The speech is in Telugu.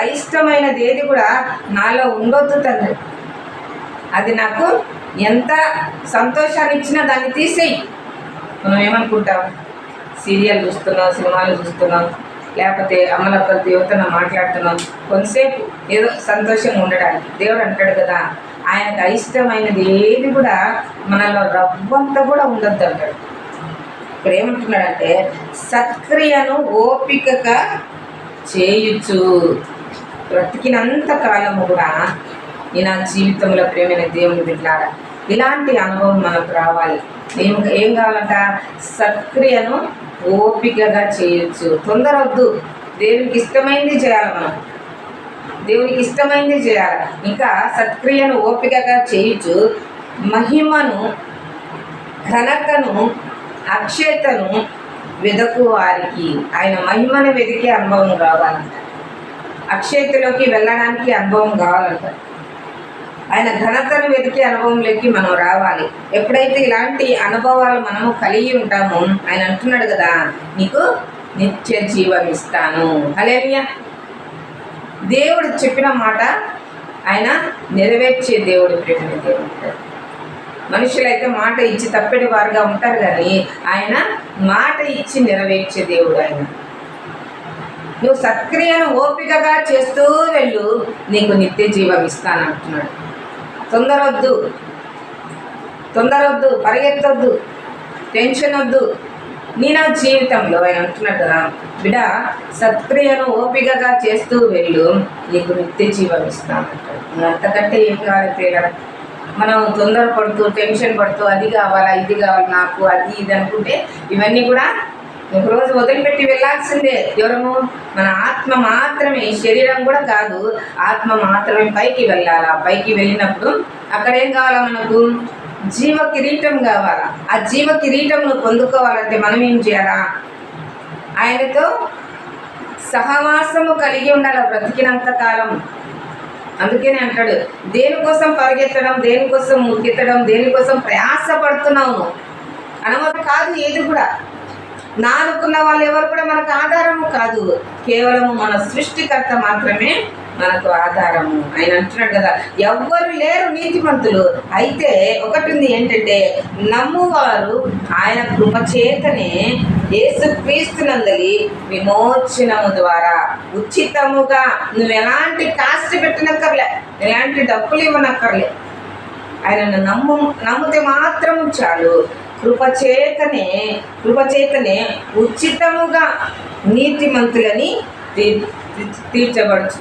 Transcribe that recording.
అయిష్టమైనది ఏది కూడా నాలో ఉండొద్దు తండ్రి. అది నాకు ఎంత సంతోషాన్ని ఇచ్చినా దాన్ని తీసేయి. మనం ఏమనుకుంటాం, సీరియల్ చూస్తున్నాం, సినిమాలు చూస్తున్నాం, లేకపోతే అమ్మలక్కలతో యువతను మాట్లాడుతున్నాం, కొంతసేపు ఏదో సంతోషంగా ఉండడానికి. దేవుడు అంటాడు కదా, ఆయనకు అయిష్టమైనది ఏది కూడా మనలో రవ్వంతా కూడా ఉండొద్దు అంటాడు. ఇక్కడ ఏమంటున్నాడంటే, సత్క్రియను ఓపికగా చేయొచ్చు. బ్రతికినంత కాలము కూడా ఈ నా జీవితంలో ప్రేమైన దేవుని బిడ్డలారా, ఇలాంటి అనుభవం మనకు రావాలి. ఏం కావాలంట? సత్క్రియను ఓపికగా చేయొచ్చు. తొందర వద్దు. దేవునికి ఇష్టమైంది చేయాలి. మనం దేవునికి ఇష్టమైంది చేయాలి. ఇంకా సత్క్రియను ఓపికగా చేయొచ్చు. మహిమను, ఘనతను, అక్షయతను వెదకు వారికి. ఆయన మహిమను వెతికే అనుభవం రావాలంట. అక్షయతలోకి వెళ్ళడానికి అనుభవం కావాలంట. ఆయన ఘనతను వెతికే అనుభవంలోకి మనం రావాలి. ఎప్పుడైతే ఇలాంటి అనుభవాలు మనము కలిగి ఉంటామో, ఆయన అంటున్నాడు కదా, నీకు నిత్య జీవం ఇస్తాను. హల్లెలూయా. దేవుడు చెప్పిన మాట ఆయన నెరవేర్చే దేవుడు. ప్రేమ దేవుడు. మనుషులైతే మాట ఇచ్చి తప్పెడి వారుగా ఉంటారు, కానీ ఆయన మాట ఇచ్చి నెరవేర్చే దేవుడు. ఆయన నువ్వు సత్క్రియను ఓపికగా చేస్తూ వెళ్ళు, నీకు నిత్య జీవం ఇస్తాను అంటున్నాడు. తొందరొద్దు, పరిగెత్తొద్దు, టెన్షన్ వద్దు. నీ నా జీవితంలో ఆయన అంటున్నాడు కదా, బిడ్డ సత్క్రియను ఓపికగా చేస్తూ వెళ్ళు, నీకు నిత్య జీవం ఇస్తాను అంటాడు. అంతకంటే ఏం కావాలి కదా. మనం తొందరపడుతూ టెన్షన్ పడుతూ అది కావాలా ఇది కావాలి నాకు అది ఇది అనుకుంటే ఇవన్నీ కూడా ఒకరోజు వదిలిపెట్టి వెళ్ళాల్సిందే. ఎవరము? మన ఆత్మ మాత్రమే. ఈ శరీరం కూడా కాదు, ఆత్మ మాత్రమే పైకి వెళ్ళాలా. పైకి వెళ్ళినప్పుడు అక్కడ ఏం కావాలా? మనకు జీవ కిరీటం కావాలా. ఆ జీవ కిరీటంను పొందుకోవాలంటే మనం ఏం చేయాలా? ఆయనతో సహవాసము కలిగి ఉండాలి బ్రతికినంత కాలం. అందుకనే అంటాడు, దేనికోసం పరిగెత్తడం, దేనికోసం మురికెత్తడం, దేనికోసం ప్రయాసపడుతున్నావు అనవసరం కాదు. ఏది కూడా నా అనుకున్న వాళ్ళు ఎవరు కూడా మనకు ఆధారము కాదు. కేవలము మన సృష్టికర్త మాత్రమే మనకు ఆధారము. ఆయన అంటున్నాడు కదా, ఎవ్వరు లేరు నీతిమంతులు. అయితే ఒకటి ఉంది, ఏంటంటే నమ్మువారు ఆయన కృపచేతనే యేసుక్రీస్తునందలి విమోచనము ద్వారా ఉచితముగా, నువ్వు ఎలాంటి కాస్ట్ పెట్టనక్కర్లే, ఎలాంటి డబ్బులు ఇవ్వనక్కర్లే. ఆయనను నమ్మితే మాత్రం చాలు. కృపచేతనే ఉచితముగా నీతిమంతులని తీర్చబడుచు.